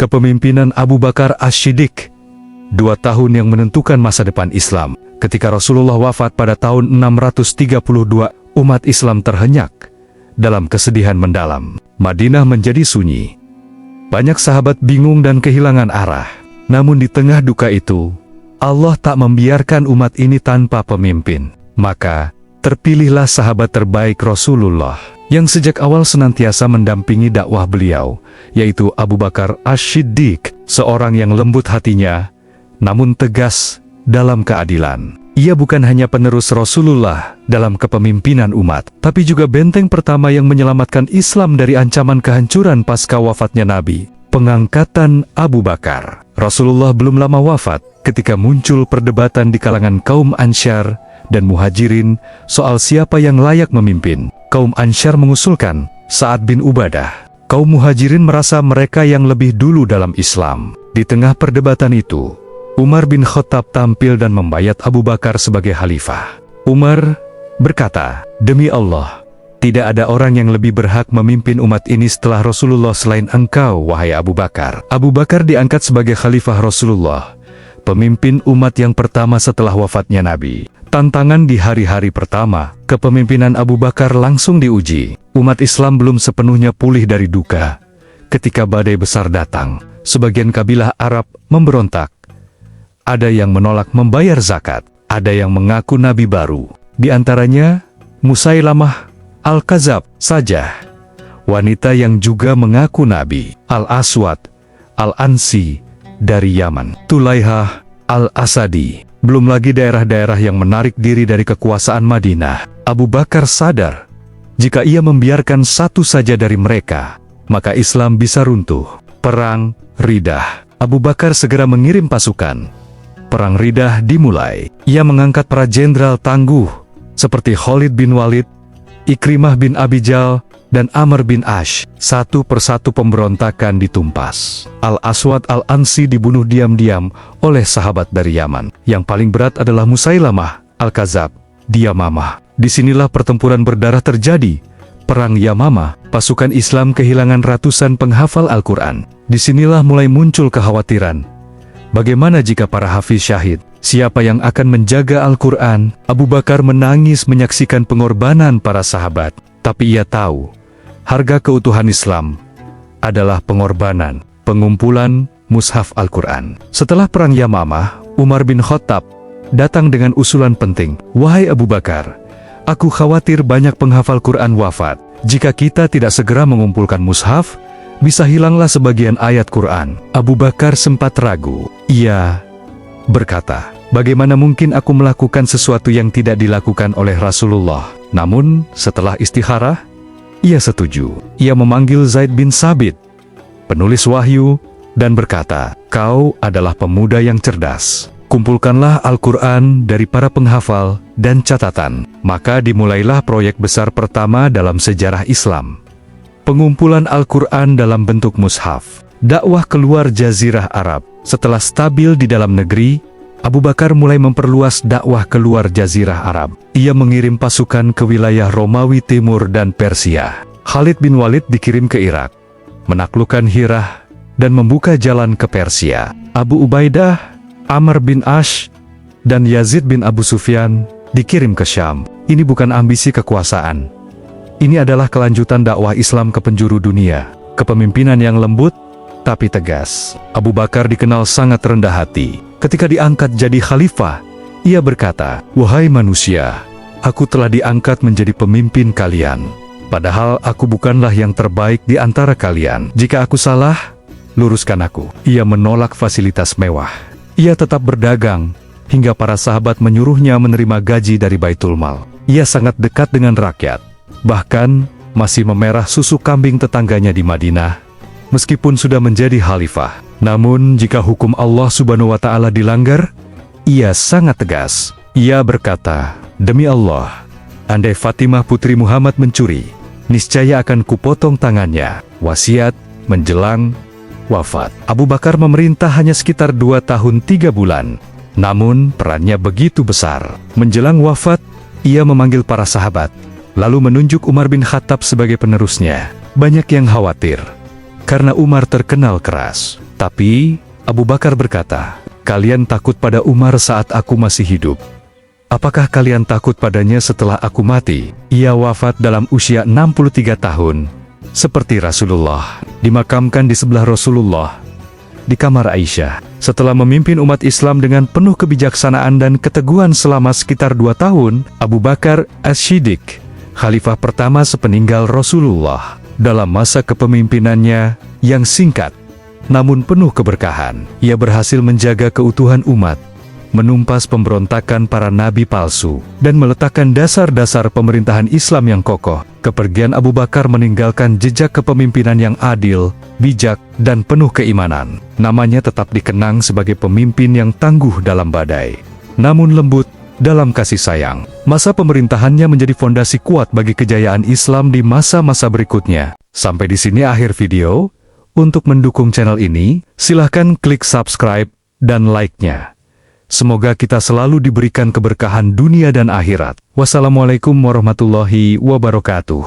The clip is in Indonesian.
Kepemimpinan Abu Bakar As-Siddiq, 2 tahun yang menentukan masa depan Islam. Ketika Rasulullah wafat pada tahun 632, umat Islam terhenyak dalam kesedihan mendalam. Madinah menjadi sunyi. Banyak sahabat bingung dan kehilangan arah. Namun di tengah duka itu, Allah tak membiarkan umat ini tanpa pemimpin. Maka, terpilihlah sahabat terbaik Rasulullah, yang sejak awal senantiasa mendampingi dakwah beliau, yaitu Abu Bakar As-Siddiq, seorang yang lembut hatinya, namun tegas dalam keadilan. Ia bukan hanya penerus Rasulullah dalam kepemimpinan umat, tapi juga benteng pertama yang menyelamatkan Islam dari ancaman kehancuran pasca wafatnya Nabi. Pengangkatan Abu Bakar. Rasulullah belum lama wafat ketika muncul perdebatan di kalangan kaum Ansyar dan Muhajirin soal siapa yang layak memimpin. Kaum Ansyar mengusulkan Sa'ad bin Ubadah. Kaum Muhajirin merasa mereka yang lebih dulu dalam Islam. Di tengah perdebatan itu, Umar bin Khattab tampil dan membayat Abu Bakar sebagai khalifah. Umar berkata, "Demi Allah, tidak ada orang yang lebih berhak memimpin umat ini setelah Rasulullah selain engkau, wahai Abu Bakar." Abu Bakar diangkat sebagai khalifah Rasulullah, pemimpin umat yang pertama setelah wafatnya Nabi. Tantangan di hari-hari pertama, kepemimpinan Abu Bakar langsung diuji. Umat Islam belum sepenuhnya pulih dari duka. Ketika badai besar datang, sebagian kabilah Arab memberontak. Ada yang menolak membayar zakat, ada yang mengaku nabi baru. Di antaranya, Musailamah Al-Kadzab saja, wanita yang juga mengaku nabi. Al-Aswad Al-Ansi dari Yaman, Tulaihah Al-Asadi. Belum lagi daerah-daerah yang menarik diri dari kekuasaan Madinah. Abu Bakar sadar, jika ia membiarkan satu saja dari mereka, maka Islam bisa runtuh. Perang Riddah. Abu Bakar segera mengirim pasukan. Perang Riddah dimulai. Ia mengangkat para jenderal tangguh seperti Khalid bin Walid, Ikrimah bin Abi Jahl, dan Amr bin Ash. Satu persatu pemberontakan ditumpas. Al-Aswad Al-Ansi dibunuh diam-diam oleh sahabat dari Yaman. Yang paling berat adalah Musailamah Al-Kadzab di Yamamah. Disinilah pertempuran berdarah terjadi. Perang Yamamah, pasukan Islam kehilangan ratusan penghafal Al-Quran. Disinilah mulai muncul kekhawatiran. Bagaimana jika para hafiz syahid? Siapa yang akan menjaga Al-Quran? Abu Bakar menangis menyaksikan pengorbanan para sahabat. Tapi ia tahu, harga keutuhan Islam adalah pengorbanan, pengumpulan mushaf Al-Quran. Setelah perang Yamamah, Umar bin Khattab datang dengan usulan penting. "Wahai Abu Bakar, aku khawatir banyak penghafal Quran wafat. Jika kita tidak segera mengumpulkan mushaf, bisa hilanglah sebagian ayat Quran." Abu Bakar sempat ragu. Ia berkata, "Bagaimana mungkin aku melakukan sesuatu yang tidak dilakukan oleh Rasulullah?" Namun, setelah istikharah, ia setuju. Ia memanggil Zaid bin Sabit, penulis wahyu, dan berkata, "Kau adalah pemuda yang cerdas. Kumpulkanlah Al-Quran dari para penghafal dan catatan." Maka dimulailah proyek besar pertama dalam sejarah Islam. Pengumpulan Al-Quran dalam bentuk mushaf. Dakwah keluar Jazirah Arab. Setelah stabil di dalam negeri, Abu Bakar mulai memperluas dakwah keluar Jazirah Arab. Ia mengirim pasukan ke wilayah Romawi Timur dan Persia. Khalid bin Walid dikirim ke Irak, menaklukkan Hirah, dan membuka jalan ke Persia. Abu Ubaidah, Amr bin Ash, dan Yazid bin Abu Sufyan dikirim ke Syam. Ini bukan ambisi kekuasaan. Ini adalah kelanjutan dakwah Islam ke penjuru dunia. Kepemimpinan yang lembut, tapi tegas. Abu Bakar dikenal sangat rendah hati. Ketika diangkat jadi khalifah, ia berkata, "Wahai manusia, aku telah diangkat menjadi pemimpin kalian. Padahal aku bukanlah yang terbaik di antara kalian. Jika aku salah, luruskan aku." Ia menolak fasilitas mewah. Ia tetap berdagang, hingga para sahabat menyuruhnya menerima gaji dari Baitul Mal. Ia sangat dekat dengan rakyat. Bahkan, masih memerah susu kambing tetangganya di Madinah, meskipun sudah menjadi khalifah. Namun, jika hukum Allah Subhanahu wa Ta'ala dilanggar, ia sangat tegas. Ia berkata, "Demi Allah, andai Fatimah putri Muhammad mencuri, niscaya akan kupotong tangannya." Wasiat menjelang wafat. Abu Bakar memerintah hanya sekitar 2 tahun 3 bulan. Namun, perannya begitu besar. Menjelang wafat, ia memanggil para sahabat, lalu menunjuk Umar bin Khattab sebagai penerusnya. Banyak yang khawatir, karena Umar terkenal keras. Tapi Abu Bakar berkata, "Kalian takut pada Umar saat aku masih hidup. Apakah kalian takut padanya setelah aku mati?" Ia wafat dalam usia 63 tahun. Seperti Rasulullah, dimakamkan di sebelah Rasulullah, di kamar Aisyah. Setelah memimpin umat Islam dengan penuh kebijaksanaan dan keteguhan selama sekitar 2 tahun, Abu Bakar As-Siddiq, khalifah pertama sepeninggal Rasulullah, dalam masa kepemimpinannya yang singkat namun penuh keberkahan, ia berhasil menjaga keutuhan umat, menumpas pemberontakan para nabi palsu, dan meletakkan dasar-dasar pemerintahan Islam yang kokoh. Kepergian Abu Bakar meninggalkan jejak kepemimpinan yang adil, bijak, dan penuh keimanan. Namanya tetap dikenang sebagai pemimpin yang tangguh dalam badai, namun lembut dalam kasih sayang. Masa pemerintahannya menjadi fondasi kuat bagi kejayaan Islam di masa-masa berikutnya. Sampai di sini akhir video. Untuk mendukung channel ini, silahkan klik subscribe dan like-nya. Semoga kita selalu diberikan keberkahan dunia dan akhirat. Wassalamualaikum warahmatullahi wabarakatuh.